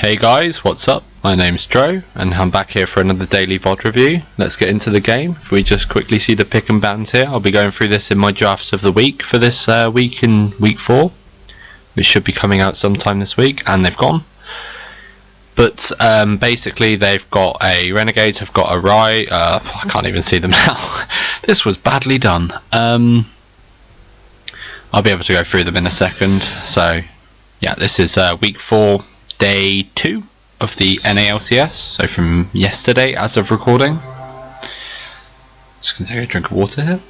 Hey guys, what's up? My name's Dro, and I'm back here for another daily VOD review. Let's get into the game. If we just quickly see the pick and bans here, I'll be going through this in my drafts of the week for this week in week 4, which should be coming out sometime this week, and they've gone. But basically they've got a Renegades, have got a Rye, I can't even see them now. This was badly done. I'll be able to go through them in a second. So yeah, this is week 4. Day 2 of the NA LCS, so from yesterday as of recording. Just gonna take a drink of water here.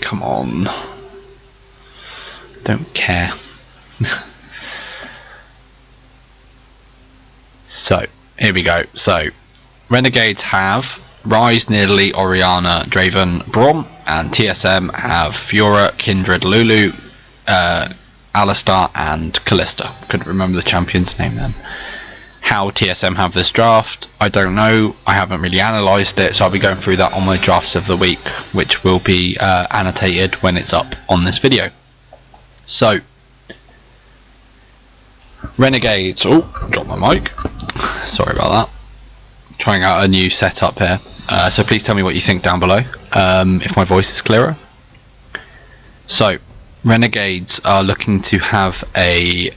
Come on. Don't care. So, here we go. So, Renegades have Rise, Nidalee, Orianna, Draven, Braum, and TSM have Fiora, Kindred, Lulu, Alistar and Callista. Couldn't remember the champion's name then. How TSM have this draft, I don't know. I haven't really analysed it, so I'll be going through that on my drafts of the week, which will be annotated when it's up on this video. So, Renegades. Oh, dropped my mic. Sorry about that. Trying out a new setup here. So please tell me what you think down below, if my voice is clearer. So, Renegades are looking to have a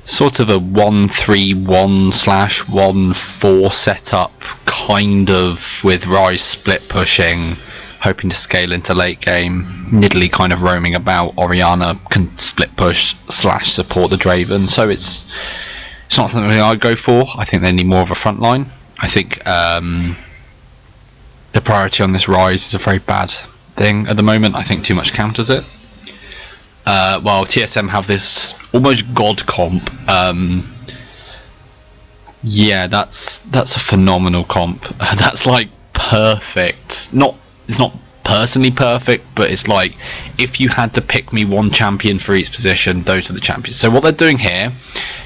sort of a 1-3-1/1-4 setup, kind of with Rise split pushing, hoping to scale into late game. Nidalee kind of roaming about. Orianna can split push / support the Draven. So it's not something I'd go for. I think they need more of a front line. I think the priority on this Rise is a very bad thing at the moment. I think too much counters it. While TSM have this almost god comp. Yeah, that's a phenomenal comp. That's like perfect. It's not personally perfect, but it's like if you had to pick me one champion for each position, those are the champions. So what they're doing here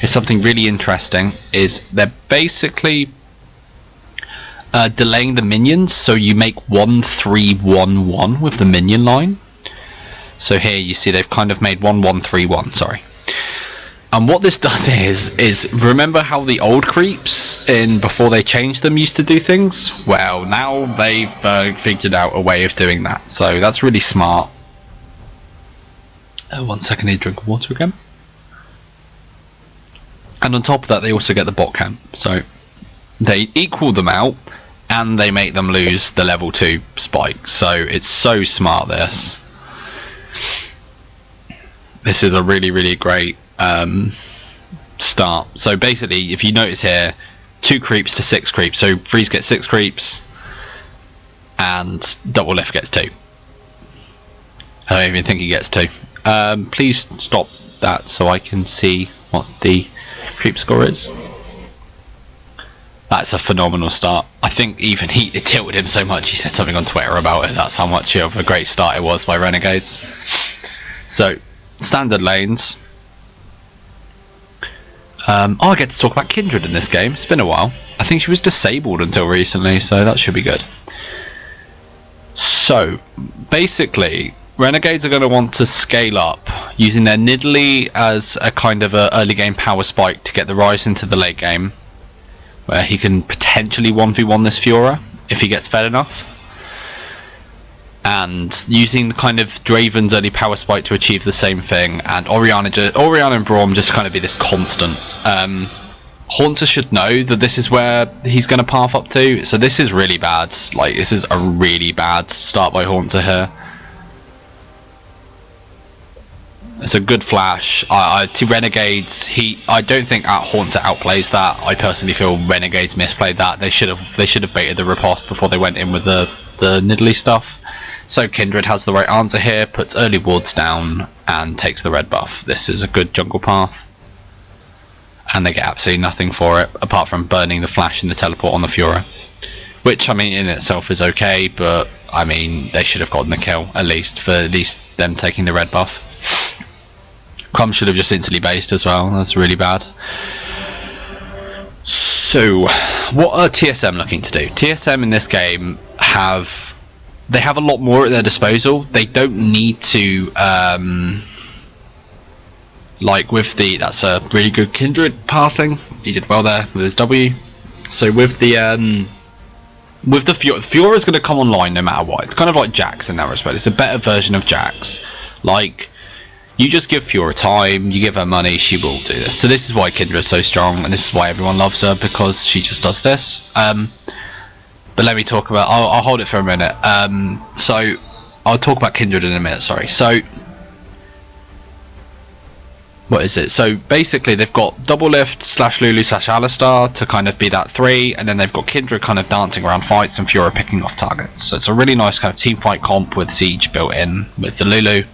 is something really interesting. Is they're basically delaying the minions, so you make 1-3-1-1 with the minion line. So here you see they've kind of made 1-1-3-1, sorry. And what this does is remember how the old creeps in before they changed them used to do things? Well, now they've figured out a way of doing that, so that's really smart. 1 second, I need a drink of water again. And on top of that, they also get the bot camp, so they equal them out and they make them lose the level 2 spike. So it's so smart. This is a really great start. So basically, if you notice here, 2 creeps to 6 creeps. So Freeze gets 6 creeps and Double Lift gets 2. I don't even think he gets 2. Please stop that so I can see what the creep score is. That's a phenomenal start. I think even it tilted him so much he said something on Twitter about it. That's how much of a great start it was by Renegades. So, standard lanes. I get to talk about Kindred in this game. It's been a while. I think she was disabled until recently, so that should be good. So, basically, Renegades are going to want to scale up using their Nidalee as a kind of a early game power spike to get the Rise into the late game, where he can potentially 1v1 this Fiora if he gets fed enough, and using the kind of Draven's early power spike to achieve the same thing, and Orianna and Braum just kind of be this constant. Haunter should know that this is where he's going to path up to, so this is really bad. Like, this is a really bad start by Haunter here. It's a good flash. To Renegades, I don't think Haunter outplays that. I personally feel Renegades misplayed that. They should have baited the riposte before they went in with the Nidalee stuff. So Kindred has the right answer here, puts early wards down and takes the red buff. This is a good jungle path, and they get absolutely nothing for it apart from burning the flash and the teleport on the Fiora, which I mean in itself is okay, but I mean they should have gotten the kill at least them taking the red buff. Crumb should have just instantly based as well. That's really bad. So, what are TSM looking to do? TSM in this game have a lot more at their disposal. They don't need to like with the, that's a really good Kindred pathing. He did well there with his W. So with the Fiora's going to come online no matter what. It's kind of like Jax in that respect. It's a better version of Jax. Like, you just give Fiora time, you give her money, she will do this. So this is why Kindred is so strong, and this is why everyone loves her, because she just does this. But let me talk about, I'll hold it for a minute. So I'll talk about Kindred in a minute, sorry. So what is it? So basically they've got double lift / Lulu / Alistar to kind of be that 3, and then they've got Kindred kind of dancing around fights and Fiora picking off targets. So it's a really nice kind of team fight comp with Siege built in with the Lulu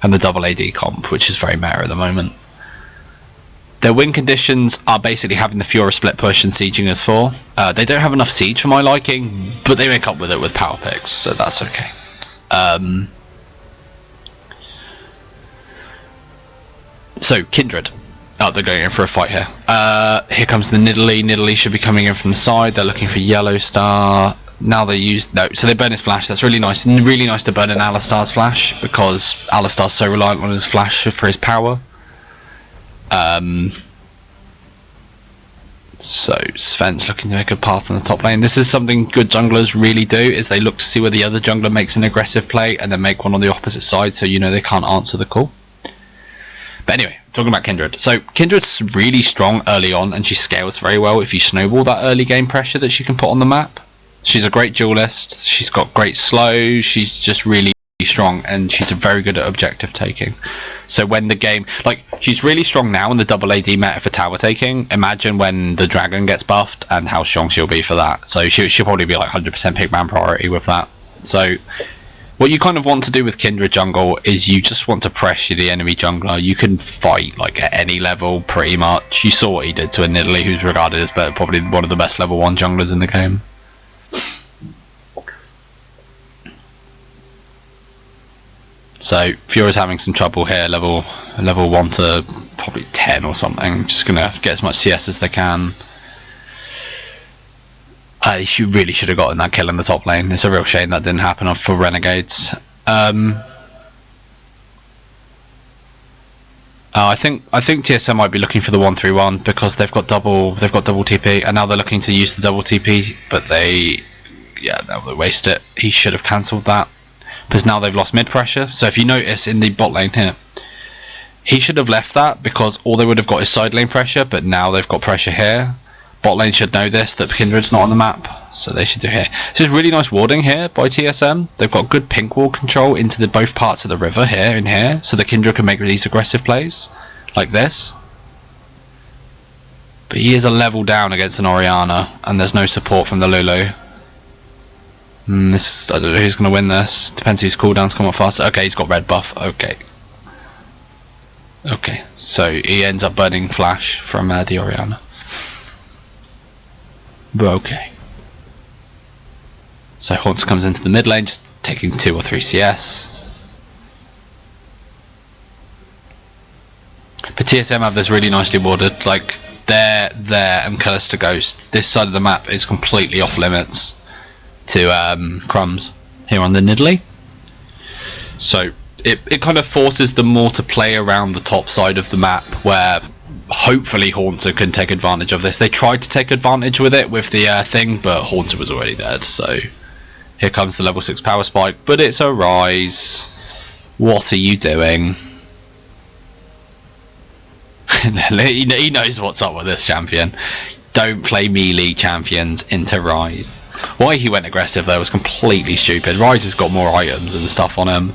and the double AD comp, which is very meta at the moment. Their win conditions are basically having the Fiora split push and sieging as 4. They don't have enough siege for my liking, but they make up with it with power picks, so that's okay. So Kindred, they're going in for a fight here. Here comes the Nidalee. Nidalee should be coming in from the side. They're looking for Yellow Star. Now they use, no, so they burn his flash. That's really nice. Really nice to burn an Alistar's flash, because Alistar's so reliant on his flash for his power. So Sven's looking to make a path on the top lane. This is something good junglers really do, is they look to see where the other jungler makes an aggressive play and then make one on the opposite side, so you know they can't answer the call. But anyway, talking about Kindred. So Kindred's really strong early on, and she scales very well if you snowball that early game pressure that she can put on the map. She's a great duelist, she's got great slow, she's just really strong, and she's very good at objective taking. So when the game, like, she's really strong now in the double AD meta for tower taking. Imagine when the dragon gets buffed and how strong she'll be for that. So she'll probably be like 100% pick man priority with that. So what you kind of want to do with Kindred jungle is you just want to pressure the enemy jungler. You can fight like at any level pretty much. You saw what he did to a Nidalee, who's regarded as probably one of the best level 1 junglers in the game. So Fiora's having some trouble here, level 1 to probably 10 or something. Just gonna get as much CS as they can. She really should have gotten that kill in the top lane. It's a real shame that didn't happen for Renegades. I think TSM might be looking for the 1-3-1 because they've got double TP, and now they're looking to use the double TP, but they waste it. He should have cancelled that, because now they've lost mid pressure. So if you notice in the bot lane here, he should have left that, because all they would have got is side lane pressure, but now they've got pressure here. Bot lane should know this, that Kindred's not on the map, so they should do here. This is really nice warding here by TSM. They've got good pink wall control into the both parts of the river here and here, so the Kindred can make these aggressive plays like this. But he is a level down against an Orianna, and there's no support from the Lulu. I don't know who's going to win this. Depends whose cooldowns come up faster. Okay, he's got red buff. Okay, so he ends up burning flash from the Orianna. But okay. So Haunts comes into the mid lane, just taking 2 or 3 CS. But TSM have this really nicely warded. Like, there, and Callista Ghost. This side of the map is completely off limits to Crumbs here on the Nidalee. So it kind of forces them more to play around the top side of the map, where hopefully Haunter can take advantage of this. They tried to take advantage with it with the thing, but Haunter was already dead. So here comes the level 6 power spike, but it's a rise. What are you doing? He knows what's up with this champion. Don't play melee champions into rise. Why he went aggressive there was completely stupid. Rise has got more items and stuff on him.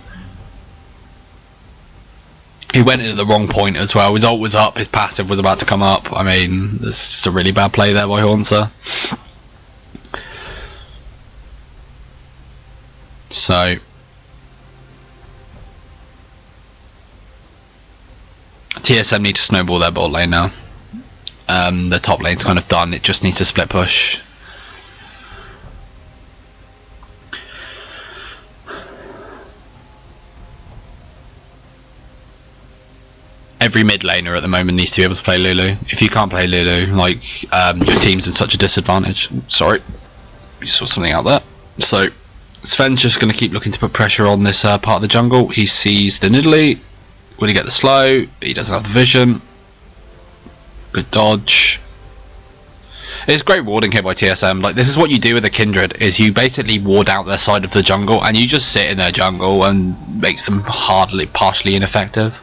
He went in at the wrong point as well. His ult was up, his passive was about to come up. I mean, it's just a really bad play there by Haunter. So TSM need to snowball their bot lane now. The top lane's kind of done, it just needs to split push. Every mid laner at the moment needs to be able to play Lulu. If you can't play Lulu, like, your team's in such a disadvantage. Sorry, we saw something out there. So Sven's just going to keep looking to put pressure on this part of the jungle. He sees the Nidalee, Will he get the slow? He doesn't have the vision. Good dodge. It's great warding here by TSM. Like, this is what you do with a Kindred, is you basically ward out their side of the jungle and you just sit in their jungle and makes them partially ineffective.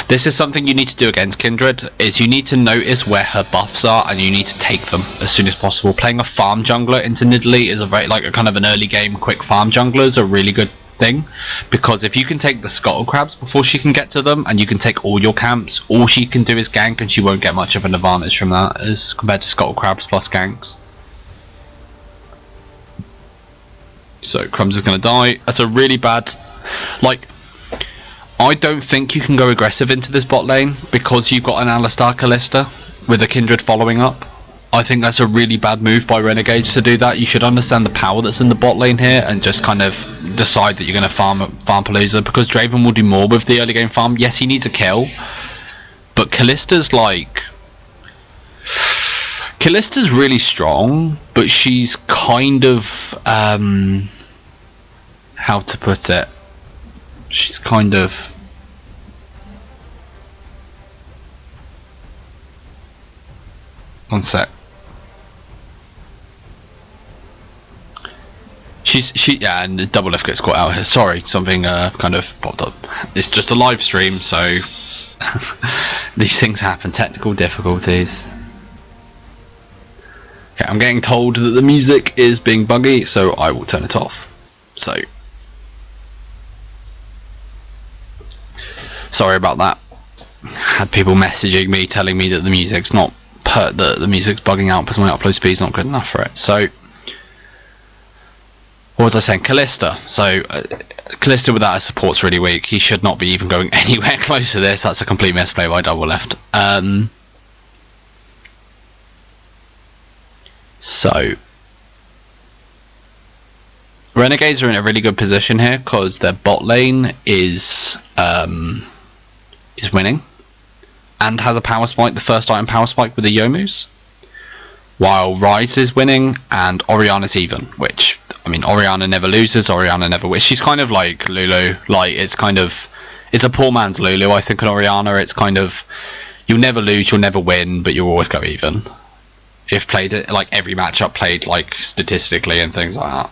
This is something you need to do against Kindred, is you need to notice where her buffs are and you need to take them as soon as possible. Playing a farm jungler into Nidalee is a very, like, a kind of an early game quick farm jungler is a really good thing, because if you can take the scuttle crabs before she can get to them and you can take all your camps, all she can do is gank and she won't get much of an advantage from that as compared to scuttle crabs plus ganks. So Crumbs is going to die. That's a really bad, like, I don't think you can go aggressive into this bot lane because you've got an Alistar Kalista with a Kindred following up. I think that's a really bad move by Renegades to do that. You should understand the power that's in the bot lane here and just kind of decide that you're going to farm Palooza, because Draven will do more with the early game farm. Yes, he needs a kill, but Kalista's really strong, but she's kind of how to put it, she's kind of one sec. Yeah, and the double lift gets caught out here. Sorry, something kind of popped up. It's just a live stream, so these things happen. Technical difficulties. Okay, I'm getting told that the music is being buggy, so I will turn it off. So, sorry about that. Had people messaging me telling me that the music's not the music's bugging out because my upload speed's not good enough for it. So, what was I saying? Kalista. So, Kalista without his support's really weak. He should not be even going anywhere close to this. That's a complete misplay by double left. So, Renegades are in a really good position here because their bot lane is winning and has a power spike, the first item power spike with the Yomus, while Ryze is winning and Orianna's even, which, I mean, Orianna never loses, Orianna never wins. She's kind of like Lulu, like it's a poor man's Lulu, I think, on Orianna. It's kind of, you'll never lose, you'll never win, but you'll always go even. If played, like every matchup played like statistically and things like that.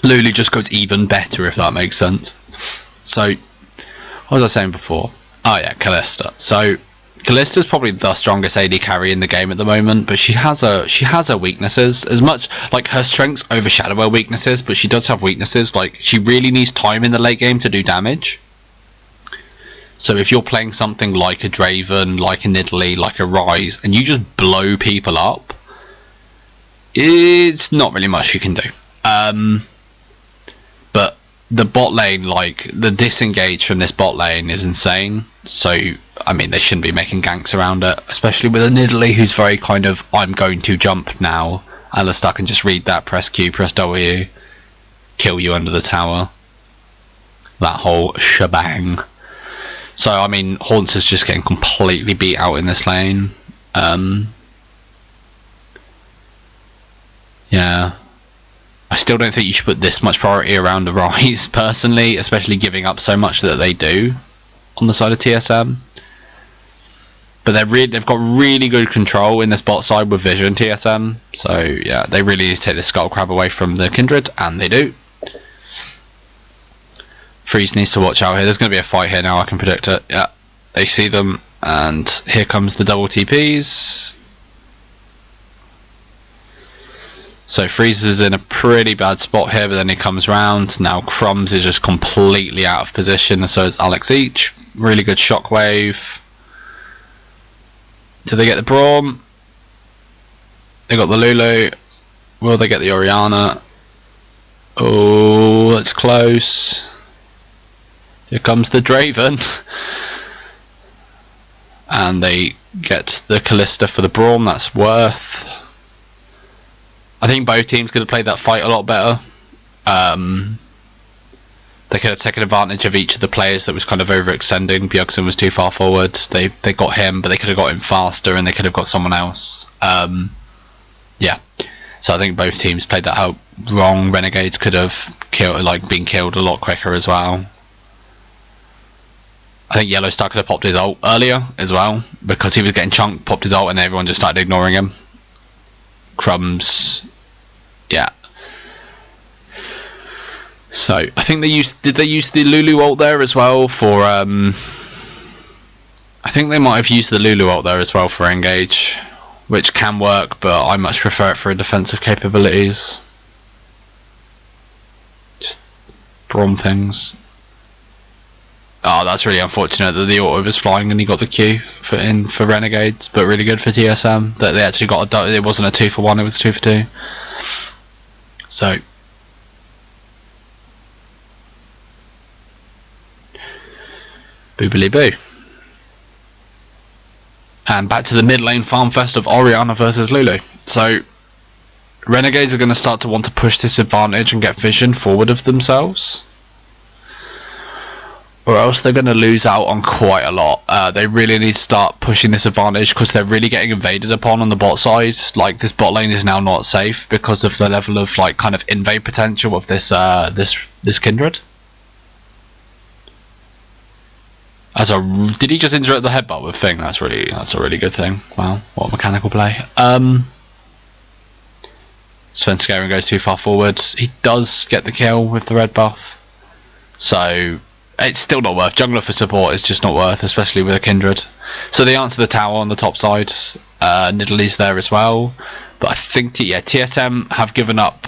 Lulu just goes even better, if that makes sense. So, what was I saying before? Oh yeah, Kalista. So, Kalista's probably the strongest AD carry in the game at the moment, but she has her weaknesses. As much, like, her strengths overshadow her weaknesses, but she does have weaknesses. Like, she really needs time in the late game to do damage. So if you're playing something like a Draven, like a Nidalee, like a Ryze, and you just blow people up, it's not really much you can do. But the bot lane, like, the disengage from this bot lane is insane. So, I mean, they shouldn't be making ganks around it, especially with a Nidalee who's very kind of, I'm going to jump now. Alistar can just read that, press Q, press W, kill you under the tower. That whole shebang. So, I mean, Haunts is just getting completely beat out in this lane. Yeah. I still don't think you should put this much priority around the Ryze, personally, especially giving up so much that they do on the side of TSM. But they've got really good control in this bot side with Vision, TSM. So, yeah, they really need to take the Skull Crab away from the Kindred, and they do. Freeze needs to watch out here. There's going to be a fight here now, I can predict it. Yeah, they see them, and here comes the double TPs. So Freeze is in a pretty bad spot here, but then he comes round. Now Crumbs is just completely out of position, and so is Alex Each. Really good shockwave. Do they get the Braum? They got the Lulu. Will they get the Orianna? Oh, that's close. Here comes the Draven. And they get the Kalista for the Braum. That's worth. I think both teams could have played that fight a lot better. They could have taken advantage of each of the players that was kind of overextending. Bjergsen was too far forward. They got him, but they could have got him faster, and they could have got someone else. yeah. So I think both teams played that out wrong. Renegades could have been killed a lot quicker as well. I think Yellow Star could have popped his ult earlier as well, because he was getting chunked, popped his ult, and everyone just started ignoring him. Crumbs, yeah. So I think did they use the Lulu ult there as well for I think they might have used the Lulu ult there as well for engage, which can work, but I much prefer it for defensive capabilities. Just brawn things. Oh, that's really unfortunate that the auto was flying and he got the Q for Renegades, but really good for TSM that they actually got it wasn't a 2 for 1, it was 2 for 2. So boobily boo. And back to the mid lane farm fest of Orianna versus Lulu. So Renegades are going to start to want to push this advantage and get vision forward of themselves, or else they're going to lose out on quite a lot. They really need to start pushing this advantage because they're really getting invaded upon on the bot side. Like, this bot lane is now not safe because of the level of like kind of invade potential of this this Kindred. Did he just interact the headbutt with Thing? That's a really good thing. Wow, what a mechanical play. Sven Skaring goes too far forward. He does get the kill with the red buff, so it's still not worth. Jungler for support is just not worth, especially with a Kindred. So they answer the tower on the top side. Nidalee's there as well, but I think TSM have given up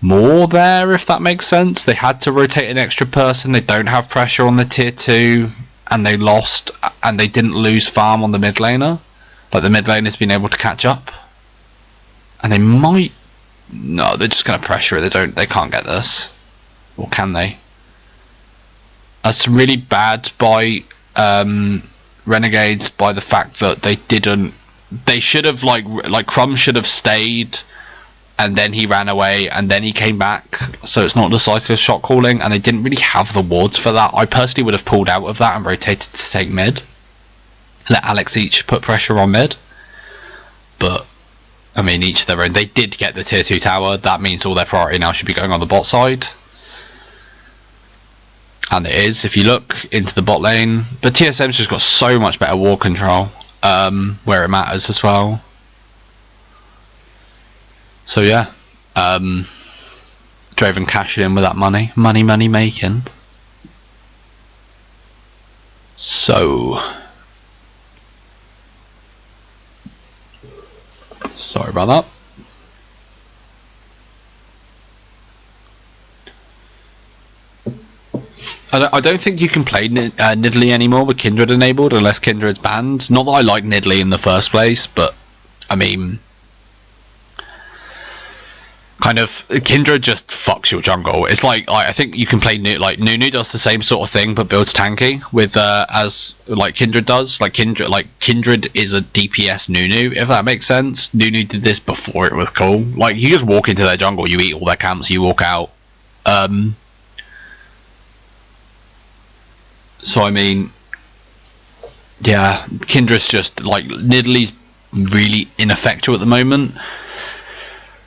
more there, if that makes sense. They had to rotate an extra person. They don't have pressure on the tier 2, and they lost, and they didn't lose farm on the mid laner. Like, the mid laner's been able to catch up, and they might. No, they're just going to pressure it. They can't get this. Or can they? That's really bad by Renegades, by the fact that they didn't. They should have like Crumb should have stayed, and then he ran away, and then he came back. So it's not decisive shot calling, and they didn't really have the wards for that. I personally would have pulled out of that and rotated to take mid. Let Alex each put pressure on mid, but I mean, each their own. They did get the tier 2 tower. That means all their priority now should be going on the bot side. And it is, if you look into the bot lane. But TSM's just got so much better ward control, where it matters as well. So yeah, Draven cashing in with that money making. So sorry about that. I don't think you can play Nidalee anymore with Kindred enabled unless Kindred's banned. Not that I like Nidalee in the first place, but I mean, kind of Kindred just fucks your jungle. It's like I think you can play Nunu does the same sort of thing but builds tanky with as like Kindred does. Like Kindred is a DPS Nunu, if that makes sense. Nunu did this before it was cool. Like, you just walk into their jungle, you eat all their camps, you walk out. So I mean, yeah, Kindred's just like, Nidalee's really ineffectual at the moment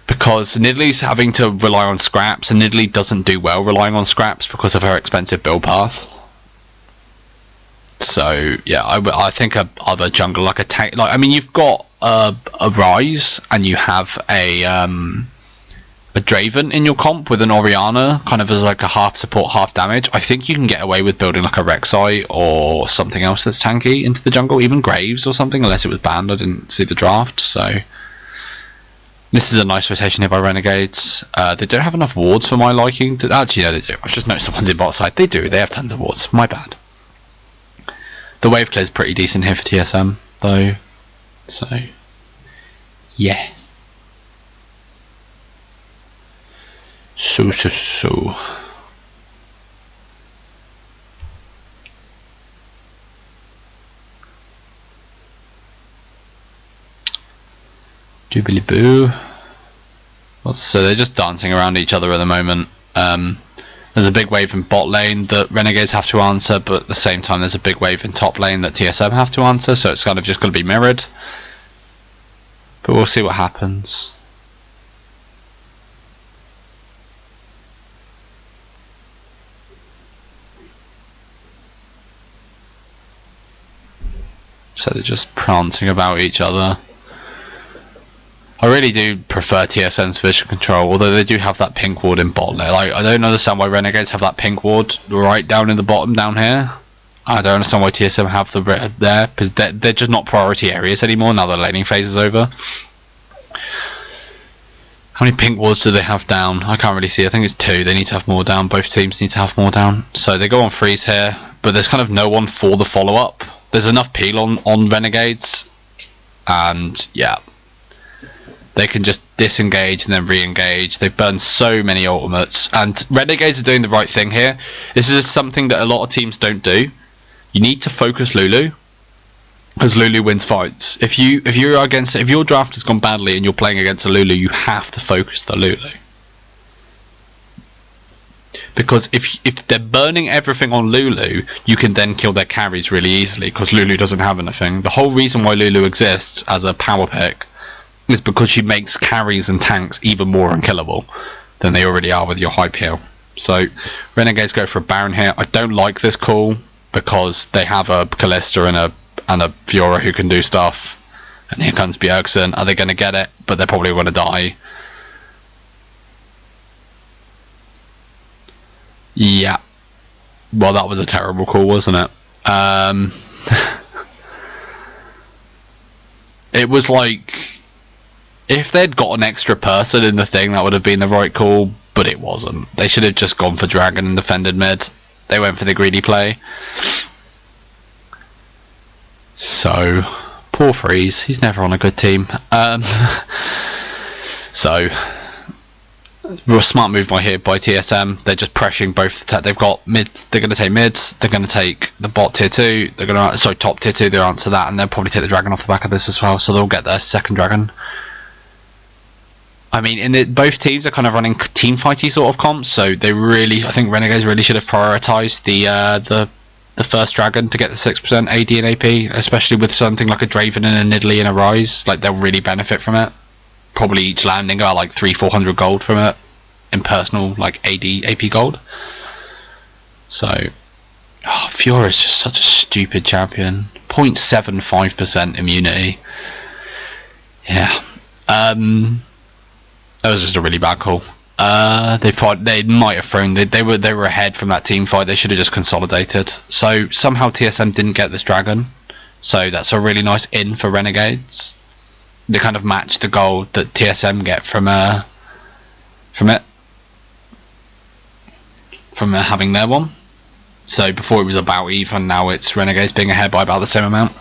because Nidalee's having to rely on scraps, and Nidalee doesn't do well relying on scraps because of her expensive build path. So yeah, I think other jungle like a tank, like, I mean, you've got a Rise and you have a Draven in your comp with an Orianna, kind of as like a half support, half damage. I think you can get away with building like a Rek'Sai or something else that's tanky into the jungle, even Graves or something, unless it was banned. I didn't see the draft, so this is a nice rotation here by Renegades. They don't have enough wards for my liking. Actually, no, they do. I just noticed someone's in bot side. They do. They have tons of wards. My bad. The wave clear is pretty decent here for TSM, though. So, yeah. So. Doobly boo. So they're just dancing around each other at the moment. There's a big wave in bot lane that Renegades have to answer, but at the same time there's a big wave in top lane that TSM have to answer, so it's kind of just going to be mirrored. but we'll see what happens. So they're just prancing about each other. I really do prefer TSM's vision control, although they do have that pink ward in bot lane. Like, I don't understand why Renegades have that pink ward right down in the bottom down here. I don't understand why TSM have the red there, because they're just not priority areas anymore now the laning phase is over. How many pink wards do they have down? I can't really see. I think it's 2. They need to have more down. Both teams need to have more down. So they go on freeze here, but there's kind of no one for the follow-up. There's enough peel on Renegades, and yeah. They can just disengage and then re-engage. They've burned so many ultimates, and Renegades are doing the right thing here. This is something that a lot of teams don't do. You need to focus Lulu, because Lulu wins fights. If your draft has gone badly and you're playing against a Lulu, you have to focus the Lulu. Because if they're burning everything on Lulu, you can then kill their carries really easily, because Lulu doesn't have anything. The whole reason why Lulu exists as a power pick is because she makes carries and tanks even more unkillable than they already are with your high peel. So Renegades go for a Baron here. I don't like this call because they have a Kalista and a Fiora who can do stuff, and here comes Bjergsen. Are they going to get it? But they're probably going to die. Yeah. Well, that was a terrible call, wasn't it? It was like, if they'd got an extra person in the thing, that would have been the right call, but it wasn't. They should have just gone for Dragon and defended mid. They went for the greedy play. So, poor Freeze. He's never on a good team. So, a smart move by TSM. They're just pressuring both. They've got mid. They're going to take mid. They're going to take the bot tier 2. They're going to top tier 2. They'll answer that, and they'll probably take the dragon off the back of this as well. So they'll get their second dragon. I mean, both teams are kind of running team fighty sort of comps. So they really, I think Renegades really should have prioritized the first dragon to get the 6% AD and AP, especially with something like a Draven and a Nidalee and a Rise. Like, they'll really benefit from it. Probably each landing got like 300-400 gold from it in personal like AD AP gold. So Fiora is just such a stupid champion. 0.75% immunity. Yeah. That was just a really bad call. They might have thrown. They were ahead from that team fight. They should have just consolidated. So somehow TSM didn't get this dragon. So that's a really nice in for Renegades. They kind of match the gold that TSM get from having their one. So before it was about even, now it's Renegades being ahead by about the same amount.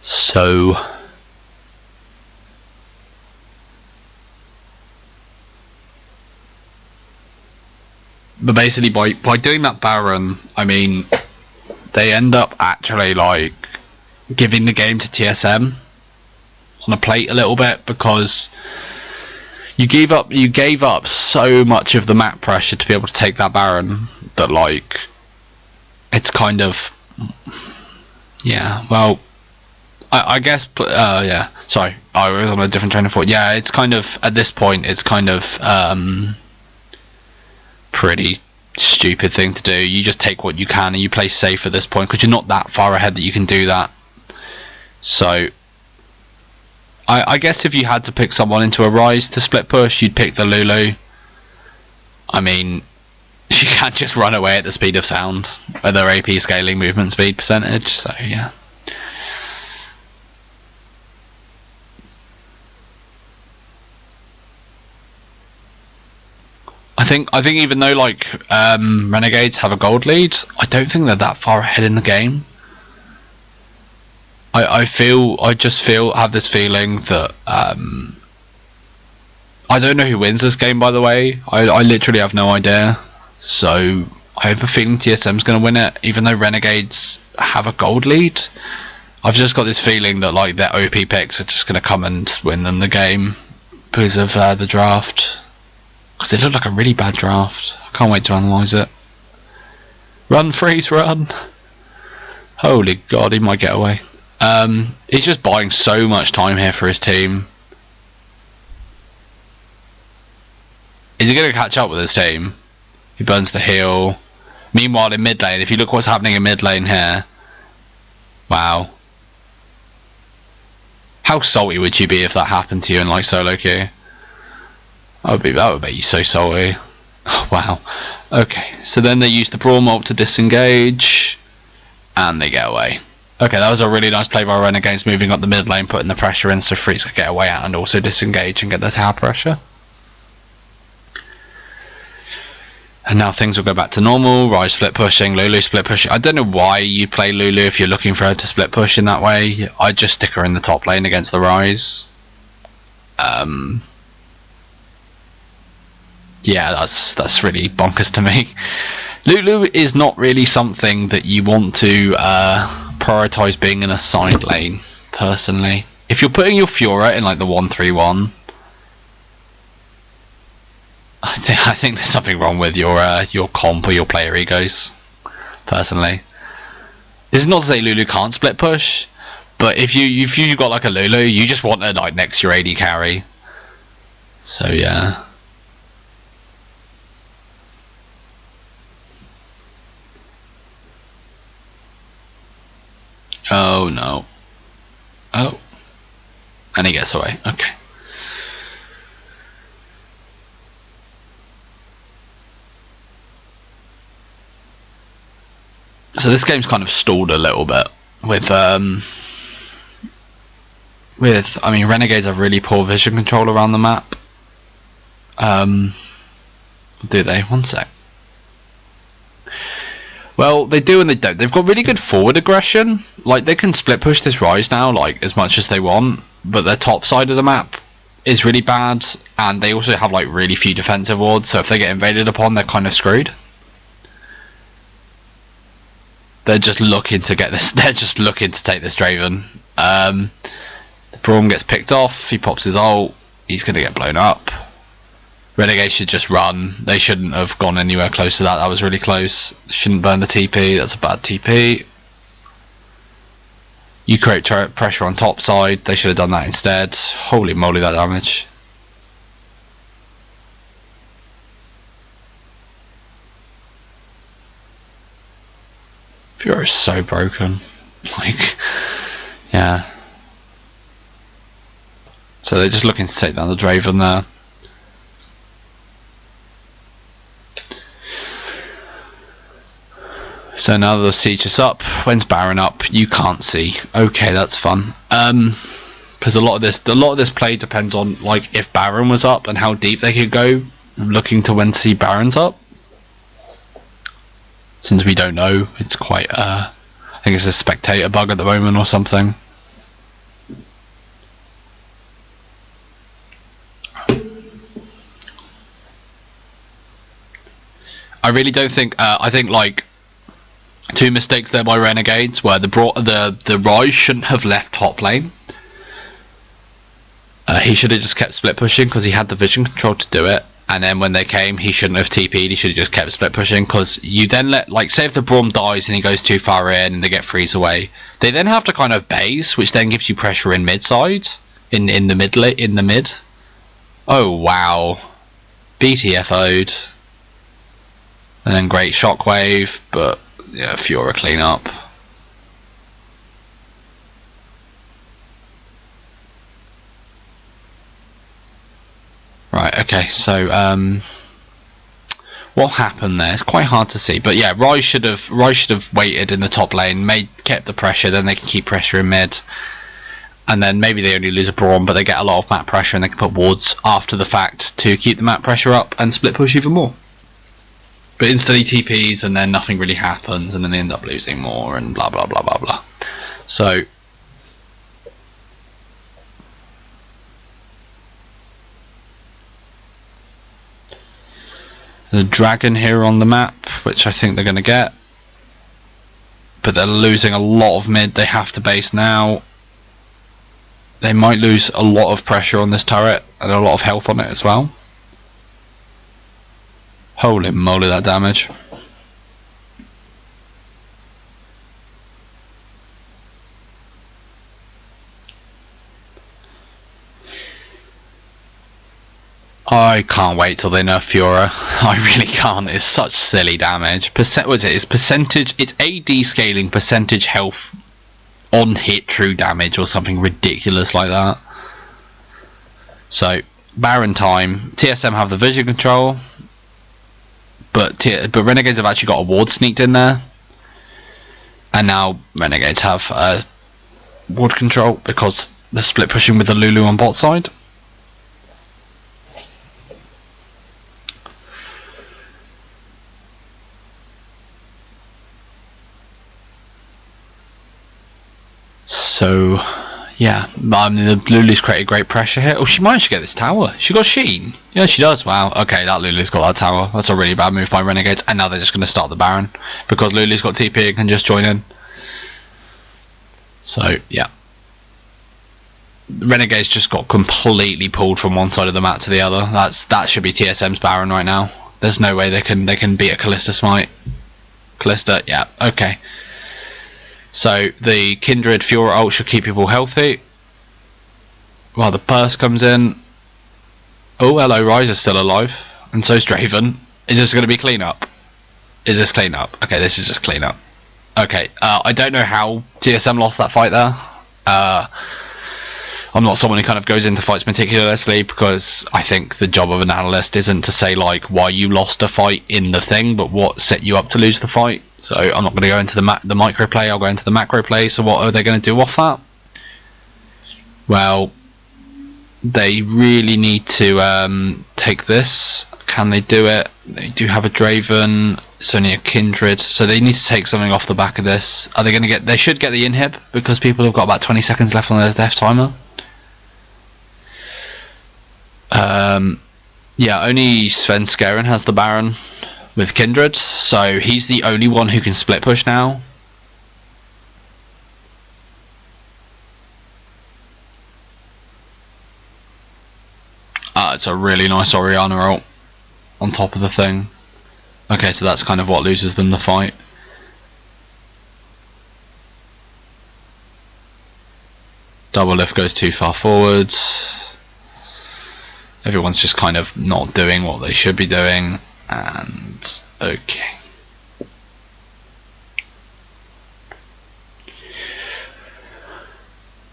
So but basically by doing that Baron, I mean, they end up actually like giving the game to TSM on a plate a little bit, because you gave up so much of the map pressure to be able to take that Baron that, like, it's kind of, yeah, well, I guess, yeah, sorry, I was on a different train of thought. Yeah, it's kind of, at this point, it's kind of pretty stupid thing to do. You just take what you can and you play safe at this point, because you're not that far ahead that you can do that. So I guess if you had to pick someone into a Rise to split push, you'd pick the Lulu. I mean, she can't just run away at the speed of sound with her AP scaling movement speed percentage, so yeah. I think even though like Renegades have a gold lead, I don't think they're that far ahead in the game. I just have this feeling that I don't know who wins this game, by the way. I literally have no idea. So I have a feeling TSM's going to win it, even though Renegades have a gold lead. I've just got this feeling that like their OP picks are just going to come and win them the game because of the draft. Because it looked like a really bad draft. I can't wait to analyse it. Run, freeze, run! Holy God, he might get away. He's just buying so much time here for his team. Is he going to catch up with his team? He burns the heal. Meanwhile, in mid lane, if you look what's happening in mid lane here. Wow. How salty would you be if that happened to you in like solo queue? That would make you so salty. Oh, wow. Okay, so then they use the Brawl ult to disengage. And they get away. Okay, that was a really nice play by Renegades, moving up the mid lane, putting the pressure in so Freaks could get away out and also disengage and get the tower pressure. And now things will go back to normal. Ryze split pushing, Lulu split pushing. I don't know why you play Lulu if you're looking for her to split push in that way. I'd just stick her in the top lane against the Ryze. Yeah, that's really bonkers to me. Lulu is not really something that you want to prioritise being in a side lane, personally. If you're putting your Fiora in like the 1-3-1, I think there's something wrong with your comp or your player egos, personally. This is not to say Lulu can't split push, but if you got like a Lulu, you just want her like next to your AD carry. So yeah. Oh no. Oh. And he gets away. Okay. So this game's kind of stalled a little bit with I mean, Renegades have really poor vision control around the map. Do they? One sec. Well, they do and they don't. They've got really good forward aggression. Like, they can split push this Ryze now, like, as much as they want. But their top side of the map is really bad. And they also have, like, really few defensive wards. So if they get invaded upon, they're kind of screwed. They're just looking to get this. They're just looking to take this Draven. The Braum gets picked off. He pops his ult. He's going to get blown up. Renegade should just run. They shouldn't have gone anywhere close to that. That was really close. Shouldn't burn the TP. That's a bad TP. You create pressure on top side. They should have done that instead. Holy moly, that damage. Fiora is so broken. Like, yeah. So they're just looking to take down the Draven there. So now the siege is up. When's Baron up? You can't see. Okay, that's fun. Because a lot of this play depends on like if Baron was up and how deep they could go. I'm looking to when to see Baron's up. Since we don't know, it's quite I think it's a spectator bug at the moment or something. I really don't think. I think like. Two mistakes there by Renegades where the Ryze shouldn't have left top lane. He should have just kept split pushing because he had the vision control to do it. And then when they came, he shouldn't have TP'd. He should have just kept split pushing because you then let, like, say if the Braum dies and he goes too far in and they get freeze away, they then have to kind of base, which then gives you pressure in mid side, in the mid. Oh wow, BTFO'd, and then great shockwave, but. Yeah, Fiora clean up. Right, okay, so what happened there? It's quite hard to see, but yeah, Ryze should have waited in the top lane, kept the pressure, then they can keep pressure in mid. And then maybe they only lose a Braum, but they get a lot of map pressure and they can put wards after the fact to keep the map pressure up and split push even more. But instantly TPs and then nothing really happens and then they end up losing more and blah blah blah blah blah. So there's a dragon here on the map, which I think they're going to get. But they're losing a lot of mid, they have to base now. They might lose a lot of pressure on this turret and a lot of health on it as well. Holy moly, that damage. I can't wait till they nerf Fiora. I really can't. It's such silly damage. What is it? It's percentage. It's AD scaling percentage health on hit true damage or something ridiculous like that. So Baron time. TSM have the vision control, but Renegades have actually got a ward sneaked in there, and now Renegades have ward control because they're split pushing with the Lulu on bot side. So yeah, I mean, the Lulu's created great pressure here. Oh, she managed to get this tower. She got Sheen. Yeah, she does. Wow. Okay, that Lulu's got that tower. That's a really bad move by Renegades. And now they're just going to start the Baron because Lulu's got TP and can just join in. So yeah, Renegades just got completely pulled from one side of the map to the other. That should be TSM's Baron right now. There's no way they can beat a Callista Smite. Callista, yeah, okay. So the Kindred Fiora ult should keep people healthy while the burst comes in. Oh, hello, Ryze is still alive, and so's Draven. Is this going to be cleanup? Is this cleanup? Okay, this is just cleanup. Okay, I don't know how TSM lost that fight there. I'm not someone who kind of goes into fights meticulously because I think the job of an analyst isn't to say like why you lost a fight in the thing, but what set you up to lose the fight. So I'm not going to go into the micro play. I'll go into the macro play. So what are they going to do off that? Well, they really need to take this. Can they do it? They do have a Draven. It's only a Kindred, so they need to take something off the back of this. Are they going to get? They should get the inhib because people have got about 20 seconds left on their death timer. Yeah, only Sven Skaren has the Baron with Kindred, so he's the only one who can split push now. It's a really nice Orianna ult on top of the thing. Okay, so that's kind of what loses them the fight. Double lift goes too far forwards. Everyone's just kind of not doing what they should be doing, and okay.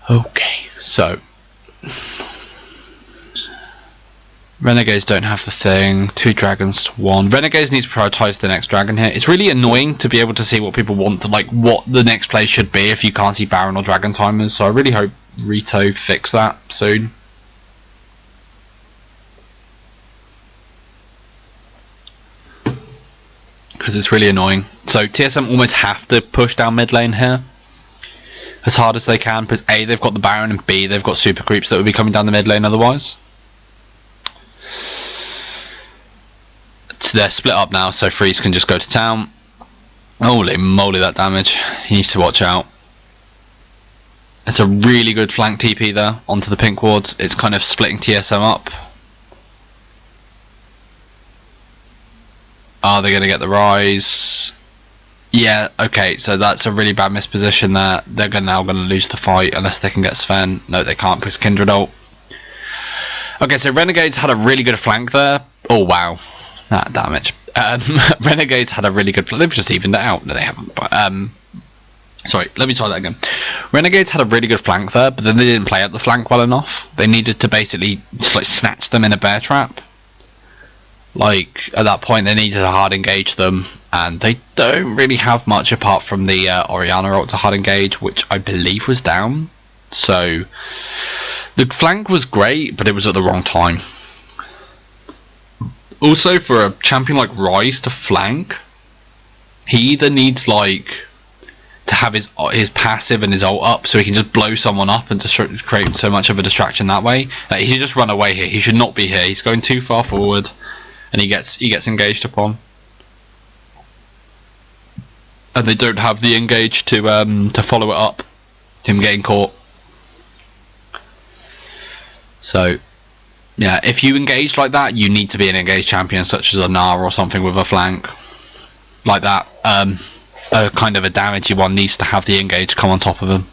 Okay, so Renegades don't have the thing. 2 dragons to 1. Renegades need to prioritize the next dragon here. It's really annoying to be able to see what people want to, like, what the next play should be if you can't see Baron or dragon timers. So I really hope Rito fix that soon. Because it's really annoying. So TSM almost have to push down mid lane here as hard as they can, because A, they've got the Baron, and B, they've got super creeps that would be coming down the mid lane otherwise. So they're split up now, so Freeze can just go to town. Holy moly, that damage. He needs to watch out. It's a really good flank TP there onto the pink wards. It's kind of splitting TSM up. Are they going to get the rise? Yeah, okay, so that's a really bad misposition there. They're now going to lose the fight unless they can get Sven. No, they can't because Kindred ult. Okay, so Renegades had a really good flank there. Oh, wow. That damage. Renegades had a really good... They've just evened it out. No, they haven't. But, sorry, let me try that again. Renegades had a really good flank there, but then they didn't play out the flank well enough. They needed to basically just like snatch them in a bear trap. Like, at that point they needed to hard engage them, and they don't really have much apart from the Orianna ult to hard engage, which I believe was down. So the flank was great, but it was at the wrong time. Also, for a champion like Ryze to flank, he either needs like to have his passive and his ult up so he can just blow someone up and just create so much of a distraction that way. He should just run away here. He should not be here. He's going too far forward. And he gets engaged upon, and they don't have the engage to follow it up. Him getting caught. So, yeah, if you engage like that, you need to be an engaged champion, such as a Gnar or something with a flank like that. A kind of a damagey one needs to have the engage come on top of him.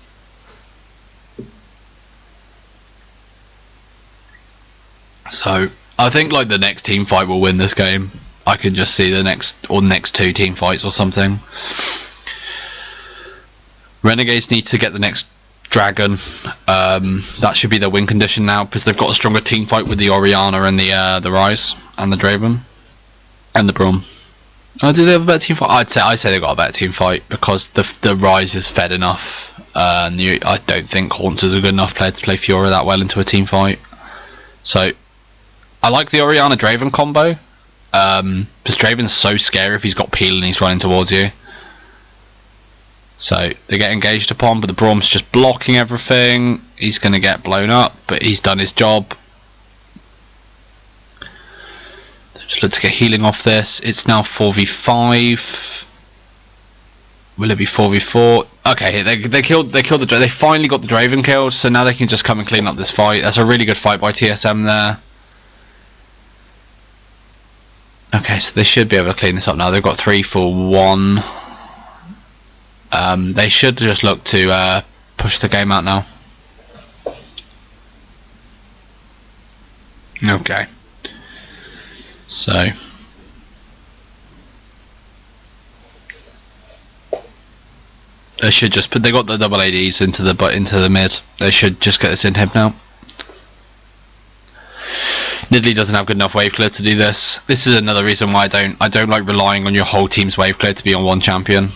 So I think like the next team fight will win this game. I can just see the next two team fights or something. Renegades need to get the next dragon. That should be their win condition now, because they've got a stronger team fight with the Orianna and the Ryze and the Draven and the Braum. Oh, do they have a better team fight? I'd say they've got a better team fight, because the Ryze is fed enough. I don't think Haunts is a good enough player to play Fiora that well into a team fight. So I like the Orianna Draven combo, because Draven's so scary if he's got peel and he's running towards you. So they get engaged upon, but the Braum's just blocking everything. He's going to get blown up, but he's done his job. Just let's get healing off this. It's now 4v5. Will it be 4v4? Okay, they killed the. They finally got the Draven killed, so now they can just come and clean up this fight. That's a really good fight by TSM there. Okay, so they should be able to clean this up now. They've got 3 for 1. They should just look to push the game out now. Okay. So they should just put. They got the double ADs into the mid. They should just get this in him now. Nidalee doesn't have good enough wave clear to do this. This is another reason why I don't like relying on your whole team's wave clear to be on one champion,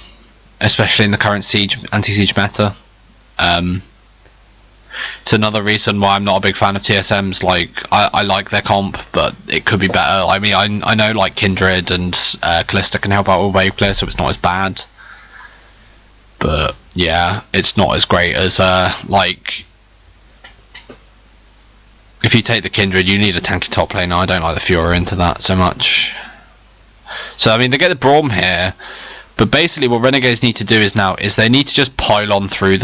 especially in the current anti-siege meta. It's another reason why I'm not a big fan of TSM's. Like, I like their comp, but it could be better. I mean, I know like Kindred and Callista can help out with wave clear, so it's not as bad. But yeah, it's not as great as like, if you take the Kindred, you need a tanky top laner. I don't like the Fiora into that so much. So I mean, they get the Braum here, but basically what Renegades need to do is they need to just pile on through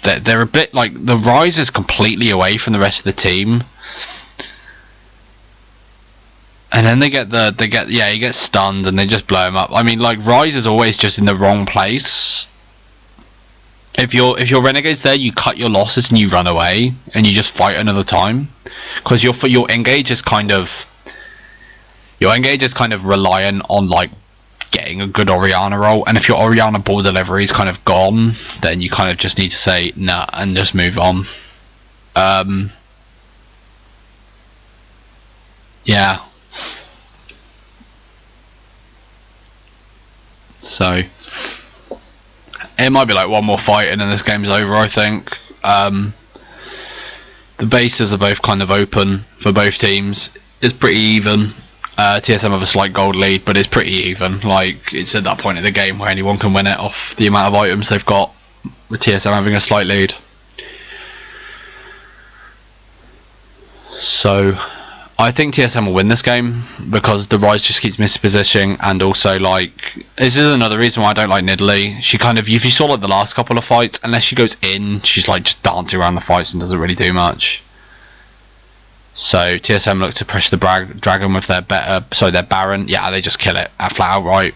they're a bit like, the Ryze is completely away from the rest of the team, and then he gets stunned and they just blow him up. I mean, like, Ryze is always just in the wrong place. If you're Renegades there, you cut your losses and you run away and you just fight another time, because your engage is kind of reliant on like getting a good Orianna roll, and if your Orianna ball delivery is kind of gone, then you kind of just need to say nah and just move on. Yeah. So it might be like one more fight and then this game's over, I think. The bases are both kind of open for both teams. It's pretty even. TSM have a slight gold lead, but it's pretty even. Like, it's at that point in the game where anyone can win it off the amount of items they've got, with TSM having a slight lead. So I think TSM will win this game, because the Ryze just keeps mispositioning, and also, like, this is another reason why I don't like Nidalee. She kind of, if you saw like the last couple of fights, unless she goes in, she's like just dancing around the fights and doesn't really do much. So TSM look to pressure the dragon with their Baron. Yeah, they just kill it flat outright,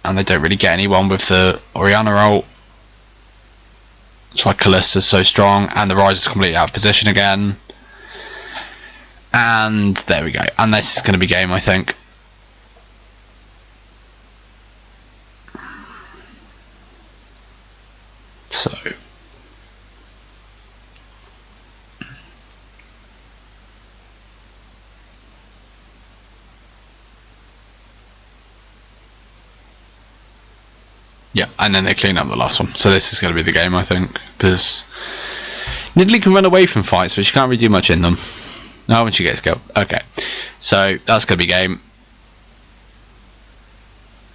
and they don't really get anyone with the Orianna ult. That's why Callista's so strong, and the Ryze is completely out of position again. And there we go. And this is going to be game, I think. So yeah, and then they clean up the last one. So this is going to be the game, I think, because Nidalee can run away from fights, but she can't really do much in them. No, when she gets killed. Okay, so that's going to be game.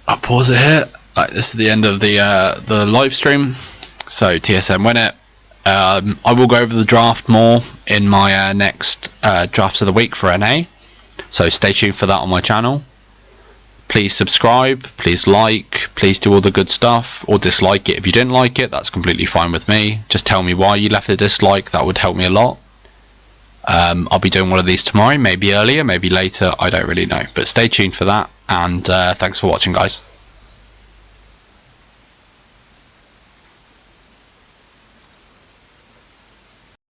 I'll pause it here. Right, this is the end of the live stream. So TSM win it. I will go over the draft more in my next drafts of the week for NA. So stay tuned for that on my channel. Please subscribe, please like, please do all the good stuff, or dislike it if you didn't like it. That's completely fine with me. Just tell me why you left a dislike. That would help me a lot. I'll be doing one of these tomorrow, maybe earlier, maybe later, I don't really know, but stay tuned for that, and thanks for watching, guys.